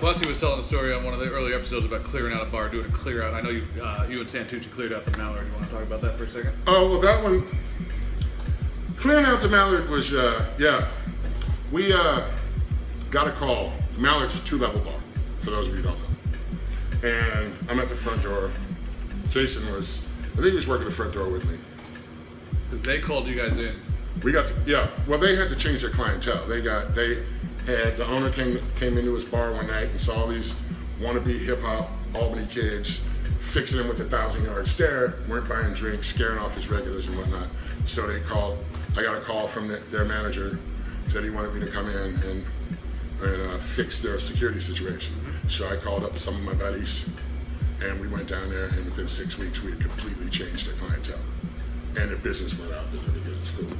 Kewesi was telling a story on one of the earlier episodes about clearing out a bar, doing a clear out. I know you and Santucci cleared out the Mallard. You want to talk about that for a second? Oh, well, that one, clearing out the Mallard was, yeah. We got a call. Mallard's a 2-level bar, for those of you who don't know. And I'm at the front door. Jason was, I think he was working the front door with me. Because they called you guys in. We got to, yeah, well, they had to change their clientele. The owner came into his bar one night and saw all these wannabe hip-hop Albany kids fixing him with a 1,000-yard stare, weren't buying drinks, scaring off his regulars and whatnot. So they called, I got a call from their manager, said he wanted me to come in and fix their security situation. So I called up some of my buddies and we went down there, and within 6 weeks we had completely changed their clientele. And the business went out, because everything was cool.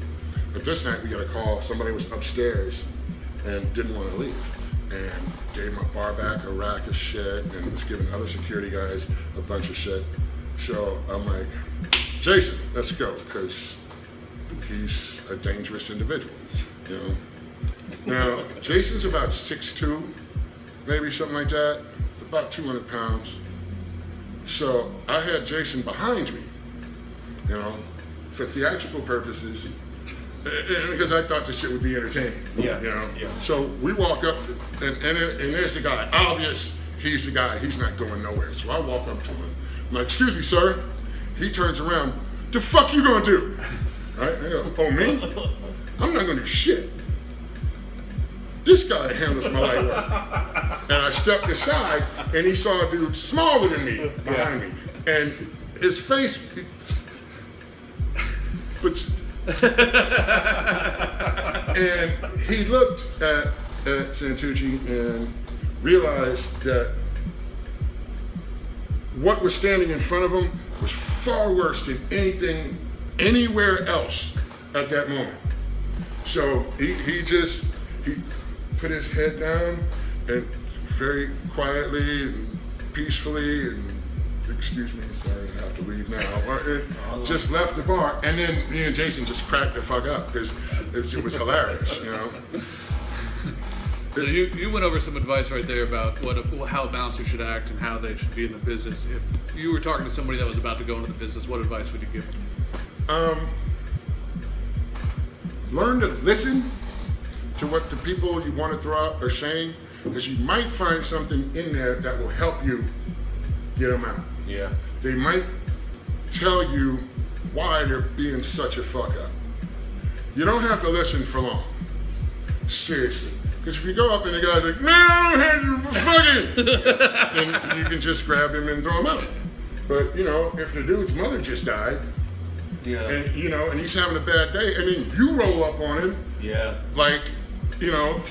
But this night we got a call, somebody was upstairs and didn't want to leave, and gave my bar back a rack of shit and was giving other security guys a bunch of shit. So I'm like, Jason, let's go, because he's a dangerous individual, you know? Now, Jason's about 6'2", maybe something like that, about 200 pounds. So I had Jason behind me, you know, for theatrical purposes, because I thought this shit would be entertaining. Yeah. You know? Yeah. So we walk up, and there's the guy. Obvious, he's the guy. He's not going nowhere. So I walk up to him. I'm like, excuse me, sir. He turns around. The fuck you gonna do? Right? I go, oh, me? I'm not gonna do shit. This guy handles my light work. And I stepped aside, and he saw a dude smaller than me behind me. And his face, and he looked at Santucci and realized that what was standing in front of him was far worse than anything anywhere else at that moment. So he put his head down and very quietly and peacefully and, excuse me, sorry, I have to leave now. Just left the bar, and then me and Jason just cracked the fuck up because it was hilarious, you know. So you went over some advice right there about how a bouncer should act and how they should be in the business. If you were talking to somebody that was about to go into the business, what advice would you give them? Learn to listen to what the people you want to throw out are saying, because you might find something in there that will help you get them out. Yeah. They might tell you why they're being such a fuck up. You don't have to listen for long. Seriously. Because if you go up and the guy's like, man, I don't have you fucking, then you can just grab him and throw him out. But, you know, if the dude's mother just died, and, you know, and he's having a bad day, and then you roll up on him, like, you know,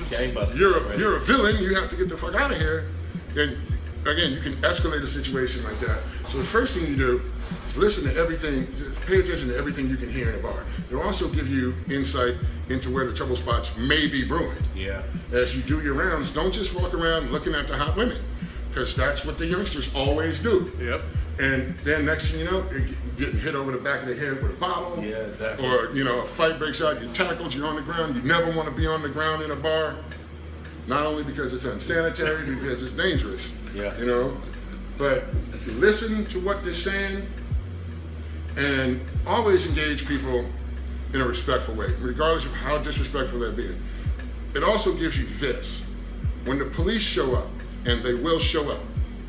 you're a villain, you have to get the fuck out of here, then again, you can escalate a situation like that. So the first thing you do is listen to everything, just pay attention to everything you can hear in a bar. It'll also give you insight into where the trouble spots may be brewing. Yeah. As you do your rounds, don't just walk around looking at the hot women, because that's what the youngsters always do. Yep. And then next thing you know, you're getting hit over the back of the head with a bottle. Yeah, exactly. Or, you know, a fight breaks out, you're tackled, you're on the ground. You never want to be on the ground in a bar. Not only because it's unsanitary, because it's dangerous. Yeah. You know, but listen to what they're saying and always engage people in a respectful way, regardless of how disrespectful they're being. It also gives you this. When the police show up, and they will show up,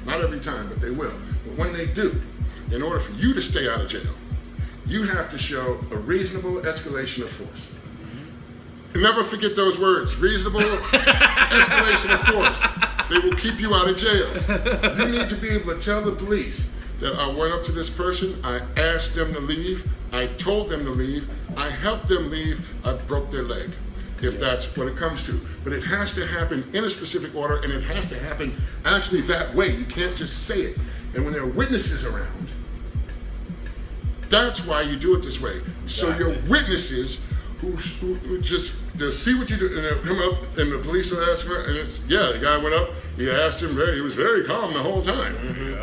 not every time, but they will. But when they do, in order for you to stay out of jail, you have to show a reasonable escalation of force. And never forget those words, reasonable escalation of force. They will keep you out of jail. You need to be able to tell the police that I went up to this person, I asked them to leave, I told them to leave, I helped them leave, I broke their leg, if that's what it comes to. But it has to happen in a specific order, and it has to happen actually that way. You can't just say it. And when there are witnesses around, that's why you do it this way. So your witnesses who just, they'll see what you do, and they'll come up, and the police will ask her, and it's, yeah, the guy went up, he asked him, he was very calm the whole time,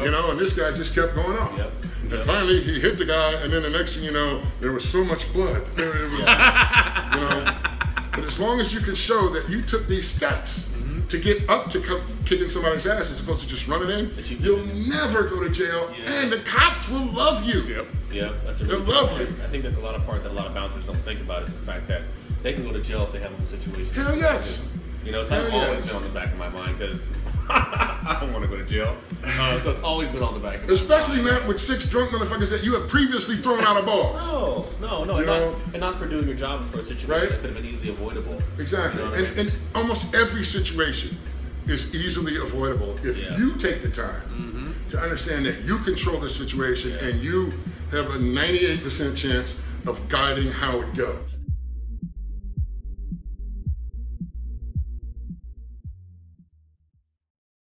you know, and this guy just kept going off. And finally, he hit the guy, and then the next thing you know, there was so much blood. It was, you know, but as long as you can show that you took these steps to get up to come kicking somebody's ass as opposed to just running in, you'll never go to jail, and the cops will love you. Yep. Yeah, that's a really good point. I think that's a lot of part that a lot of bouncers don't think about is the fact that they can go to jail if they have a situation. Hell yes. You know, it's always been on the back of my mind because I don't want to go to jail. So it's always been on the back of my mind. Especially not with 6 drunk motherfuckers that you have previously thrown out of bars. No. And not for doing your job for a situation that could have been easily avoidable. Exactly. You know what I mean? And almost every situation is easily avoidable if you take the time to understand that you control the situation and you have a 98% chance of guiding how it goes.